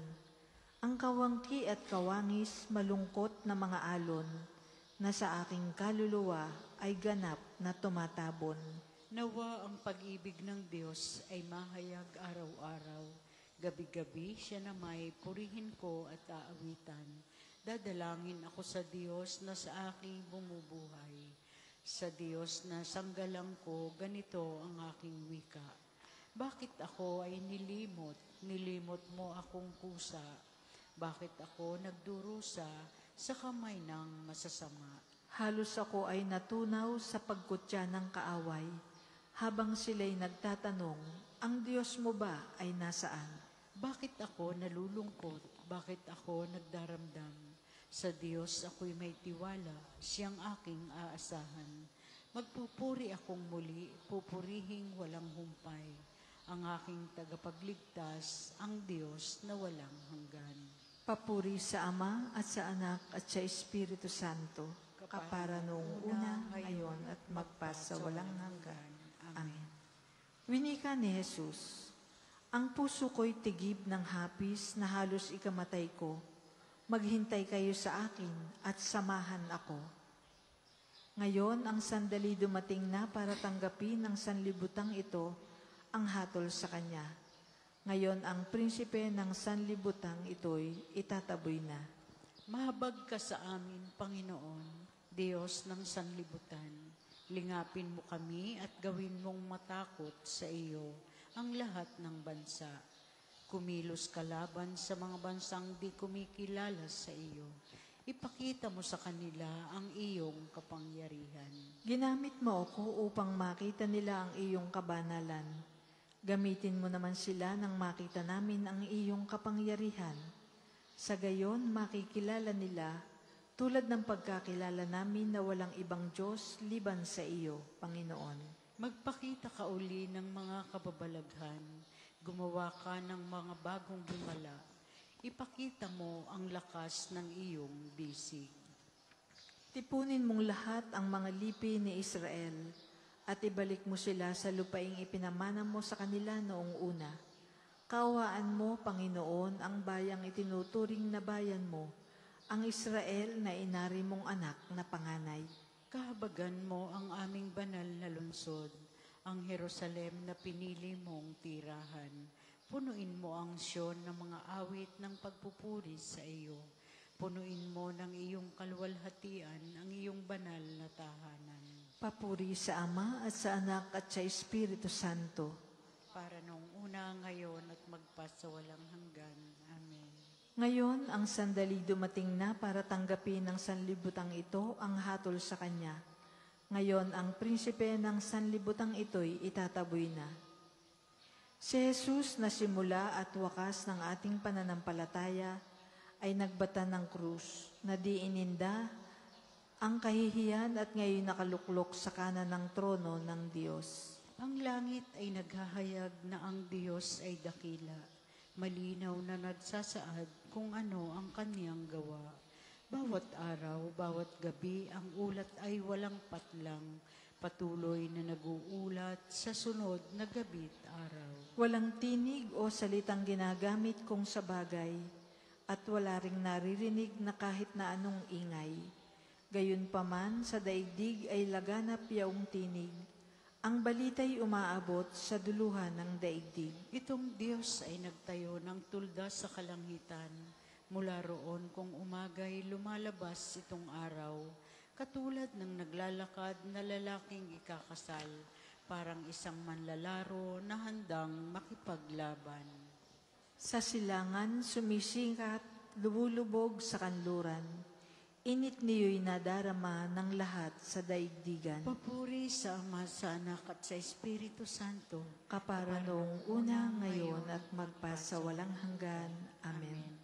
Ang kawangki at kawangis, malungkot na mga alon, na sa aking kaluluwa ay ganap na tumatabon. Nawa ang pag-ibig ng Diyos ay mahayag araw-araw. Gabi-gabi siya na may purihin ko at aawitan. Dadalangin ako sa Diyos na sa aking bumubuhay. Sa Diyos na sanggalang ko, ganito ang aking wika. Bakit ako ay nilimot mo akong kusa? Bakit ako nagdurusa sa kamay ng masasama? Halos ako ay natunaw sa pagkutya ng kaaway. Habang sila'y nagtatanong, ang Diyos mo ba ay nasaan? Bakit ako nalulungkot? Bakit ako nagdaramdam? Sa Diyos ako'y may tiwala, siyang aking aasahan. Magpupuri akong muli, pupurihing walang humpay. Ang aking tagapagligtas, ang Diyos na walang hanggan. Papuri sa Ama at sa Anak at sa Espiritu Santo, kapara noong una, ngayon at magpas sa walang hanggan. Amen. Winika ni Jesus, ang puso ko'y tigib ng hapis na halos ikamatay ko. Maghintay kayo sa akin at samahan ako. Ngayon, ang sandali dumating na para tanggapin ng sanlibutang ito ang hatol sa kanya. Ngayon, ang prinsipe ng sanlibutang ito'y itataboy na. Mahabag ka sa amin, Panginoon, Diyos ng sanlibutan. Lingapin mo kami at gawin mong matakot sa iyo ang lahat ng bansa. Kumilos ka laban sa mga bansang di kumikilala sa iyo. Ipakita mo sa kanila ang iyong kapangyarihan. Ginamit mo ako upang makita nila ang iyong kabanalan. Gamitin mo naman sila nang makita namin ang iyong kapangyarihan. Sa gayon, makikilala nila, tulad ng pagkakilala namin na walang ibang Diyos liban sa iyo, Panginoon. Magpakita ka uli ng mga kababalaghan. Gumawa ka ng mga bagong bumala. Ipakita mo ang lakas ng iyong bisig. Tipunin mong lahat ang mga lipi ni Israel at ibalik mo sila sa lupaing ipinamana mo sa kanila noong una. Kaawaan mo, Panginoon, ang bayang itinuturing na bayan mo, ang Israel na inari mong anak na panganay. Kahabagan mo ang aming banal na lungsod, ang Jerusalem na pinili mong tirahan. Punuin mo ang Siyon ng mga awit ng pagpupuri sa iyo. Punuin mo ng iyong kaluwalhatian ang iyong banal na tahanan. Papuri sa Ama at sa Anak at sa Espiritu Santo. Para nung una, ngayon at magpas sa walang hanggan. Amen. Ngayon, ang sandali dumating na para tanggapin ng sanlibutang ito ang hatol sa kanya. Ngayon, ang prinsipe ng sanlibutang ito'y itataboy na. Si Jesus na simula at wakas ng ating pananampalataya ay nagbata ng krus na di ininda ang kahihiyan at ngayon nakaluklok sa kanan ng trono ng Diyos. Ang langit ay naghahayag na ang Diyos ay dakila. Malinaw na nagsasaad kung ano ang kaniyang gawa. Bawat araw, bawat gabi, ang ulat ay walang patlang. Patuloy na naguulat sa sunod na gabi't araw. Walang tinig o salitang ginagamit kung sa bagay, at wala ring naririnig na kahit na anong ingay. Gayunpaman, sa daigdig ay laganap yaong tinig. Ang balita'y umaabot sa duluhan ng daigdig. Itong Diyos ay nagtayo ng tulda sa kalangitan. Mula roon kung umagay lumalabas itong araw, katulad ng naglalakad na lalaking ikakasal, parang isang manlalaro na handang makipaglaban. Sa silangan, sumisikat, lumulubog sa kanluran. Init niyo'y nadarama ng lahat sa daigdigan. Papuri sa Ama, sa Anak at sa Espiritu Santo. Kapara noong una, ngayon at magpas sa walang hanggan. Amen.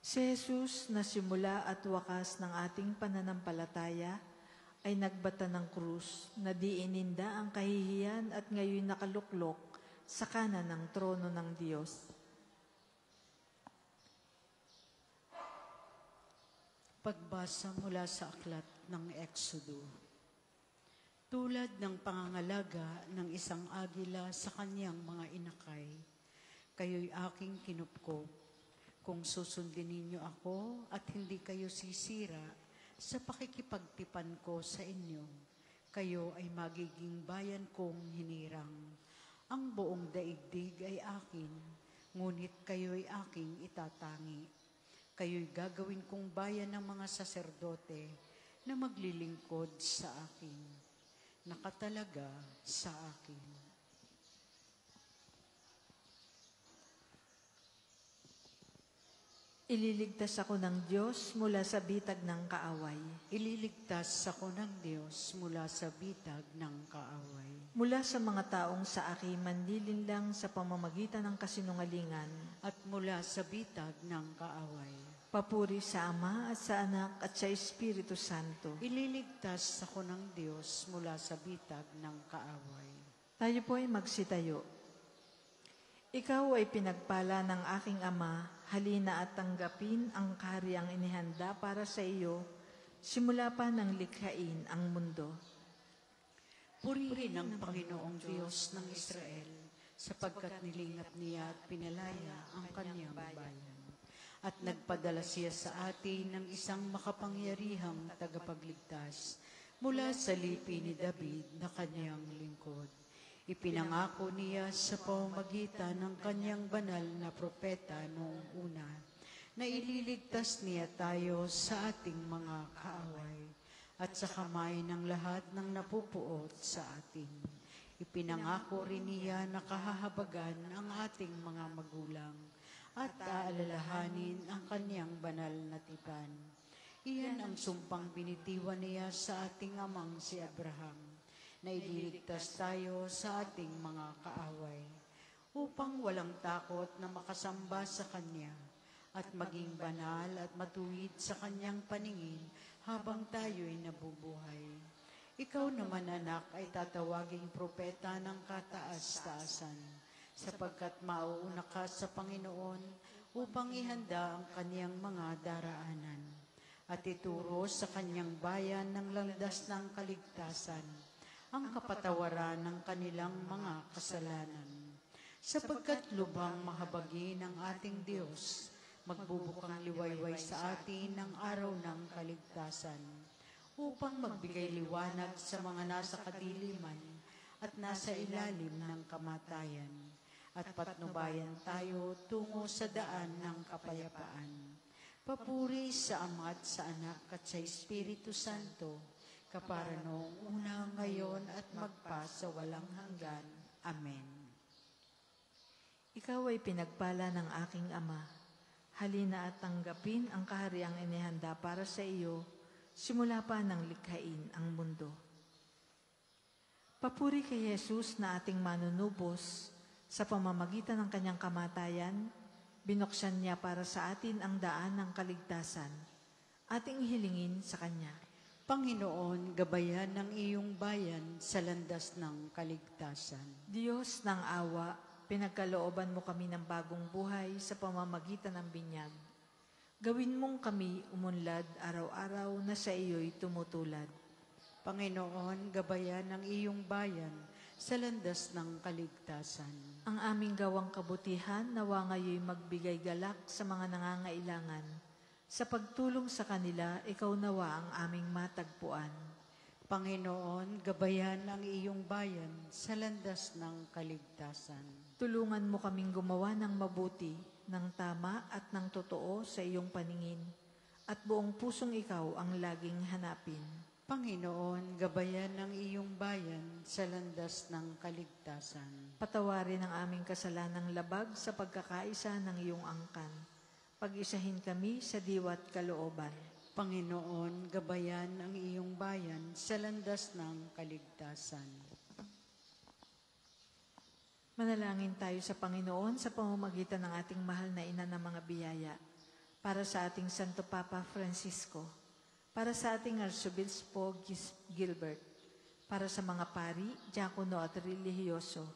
Si Jesus na simula at wakas ng ating pananampalataya ay nagbata ng krus na di ininda ang kahihiyan at ngayon nakaluklok sa kanan ng trono ng Diyos. Pagbasa mula sa aklat ng Exodo. Tulad ng pangangalaga ng isang agila sa kanyang mga inakay, kayo'y aking kinupkop. Kung susundin ninyo ako at hindi kayo sisira sa pakikipagtipan ko sa inyo, kayo ay magiging bayan kong hinirang. Ang buong daigdig ay akin, ngunit kayo'y aking itatangi. Kayo'y gagawin kong bayan ng mga saserdote na maglilingkod sa akin, nakatalaga sa akin. Ililigtas ako ng Diyos mula sa bitag ng kaaway. Ililigtas ako ng Diyos mula sa bitag ng kaaway. Mula sa mga taong sa akin manlilinlang sa pamamagitan ng kasinungalingan. At mula sa bitag ng kaaway. Papuri sa Ama at sa Anak at sa Espiritu Santo. Ililigtas ako ng Diyos mula sa bitag ng kaaway. Tayo po ay magsitayo. Ikaw ay pinagpala ng aking Ama, halina at tanggapin ang kahariang inihanda para sa iyo, simula pa ng likhain ang mundo. Purihin ang Panginoong Diyos ng Israel, sapagkat nilingap niya at pinalaya ang kanyang bayan. At nagpadala siya sa atin ng isang makapangyarihang tagapagligtas mula sa lipi ni David na kanyang lingkod. Ipinangako niya sa pamamagitan ng kanyang banal na propeta noong una na ililigtas niya tayo sa ating mga kaaway at sa kamay ng lahat ng napupuot sa atin. Ipinangako rin niya na kahahabagan ang ating mga magulang at aalalahanin ang kanyang banal na tipan. Iyan ang sumpang binitiwan niya sa ating amang si Abraham, na ililigtas tayo sa ating mga kaaway, upang walang takot na makasamba sa Kanya at maging banal at matuwid sa Kanyang paningin habang tayo'y nabubuhay. Ikaw naman, anak, ay tatawaging propeta ng kataas-taasan, sapagkat mauuna ka sa Panginoon upang ihanda ang Kanyang mga daraanan at ituro sa Kanyang bayan ng landas ng kaligtasan, ang kapatawaran ng kanilang mga kasalanan. Sapagkat lubhang mahabagi ng ating Diyos, magbubukang liwayway sa atin ng araw ng kaligtasan, upang magbigay liwanag sa mga nasa kadiliman at nasa ilalim ng kamatayan, at patnubayan tayo tungo sa daan ng kapayapaan. Papuri sa Ama at sa Anak at sa Espiritu Santo, kapara noong una, ngayon, at magpa sa walang hanggan. Amen. Ikaw ay pinagpala ng aking Ama. Halina at tanggapin ang kahariang inihanda para sa iyo, simula pa ng likhain ang mundo. Papuri kay Jesus na ating manunubos, sa pamamagitan ng kanyang kamatayan, binuksan niya para sa atin ang daan ng kaligtasan. Ating hilingin sa Kanya. Panginoon, gabayan ng iyong bayan sa landas ng kaligtasan. Diyos ng awa, pinagkalooban mo kami ng bagong buhay sa pamamagitan ng binyag. Gawin mong kami umunlad araw-araw na sa iyo'y tumutulad. Panginoon, gabayan ng iyong bayan sa landas ng kaligtasan. Ang aming gawang kabutihan, nawa ngayoy magbigay galak sa mga nangangailangan. Sa pagtulong sa kanila, ikaw nawa ang aming matagpuan. Panginoon, gabayan ang iyong bayan sa landas ng kaligtasan. Tulungan mo kaming gumawa ng mabuti, ng tama at ng totoo sa iyong paningin, at buong pusong ikaw ang laging hanapin. Panginoon, gabayan ang iyong bayan sa landas ng kaligtasan. Patawarin ang aming kasalanang labag sa pagkakaisa ng iyong angkan. Pag-isahin kami sa diwa't kalooban. Panginoon, gabayan ang iyong bayan sa landas ng kaligtasan. Manalangin tayo sa Panginoon sa pamamagitan ng ating mahal na ina ng mga biyaya. para sa ating Santo Papa Francisco, para sa ating Arsobispo Gilbert, para sa mga pari, diakono at relihiyoso,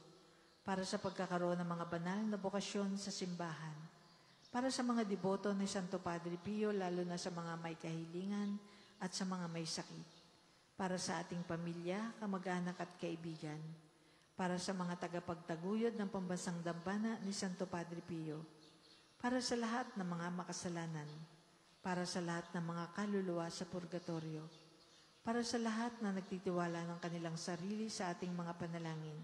para sa pagkakaroon ng mga banal na bokasyon sa simbahan, para sa mga deboto ni Santo Padre Pio, lalo na sa mga may kahilingan at sa mga may sakit, para sa ating pamilya, kamag-anak at kaibigan, para sa mga tagapagtaguyod ng pambansang dambana ni Santo Padre Pio, para sa lahat ng mga makasalanan, para sa lahat ng mga kaluluwa sa purgatorio, para sa lahat na nagtitiwala ng kanilang sarili sa ating mga panalangin,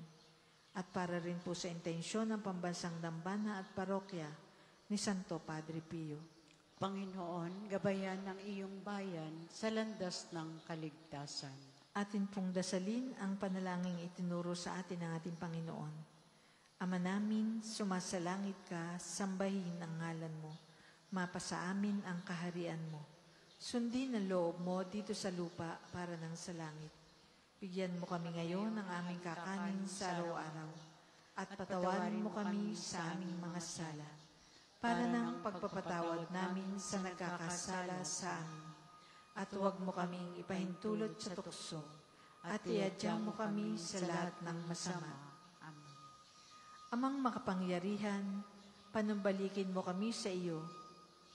at para rin po sa intensyon ng pambansang dambana at parokya ni Santo Padre Pio. Panginoon, gabayan ng iyong bayan sa landas ng kaligtasan. Atin pong dasalin ang panalangin itinuro sa atin ng ating Panginoon. Ama namin, sumasalangit ka, sambahin ang ngalan mo. Mapasa amin ang kaharian mo. Sundin ang loob mo dito sa lupa para nang sa langit. Bigyan mo kami ngayon ng aming kakanin sa araw-araw. At patawarin mo kami sa aming mga sala, para ng pagpapatawad namin sa nagkakasala sa amin. At huwag mo kaming ipahintulot sa tukso, at iadya mo kami sa lahat ng masama. Amen. Amang makapangyarihan, panumbalikin mo kami sa iyo,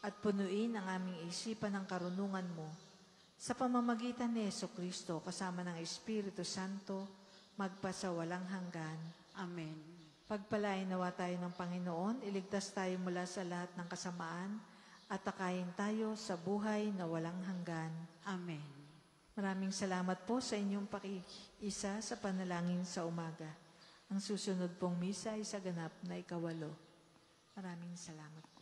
at punuin ang aming isipan ng karunungan mo, sa pamamagitan ni Jesucristo kasama ng Espiritu Santo, magpasawalang hanggan. Amen. Pagpalain nawa tayo ng Panginoon, iligtas tayo mula sa lahat ng kasamaan, at takayin tayo sa buhay na walang hanggan. Amen. Maraming salamat po sa inyong pakiisa sa panalangin sa umaga. Ang susunod pong misa ay sa ganap na 8. Maraming salamat po.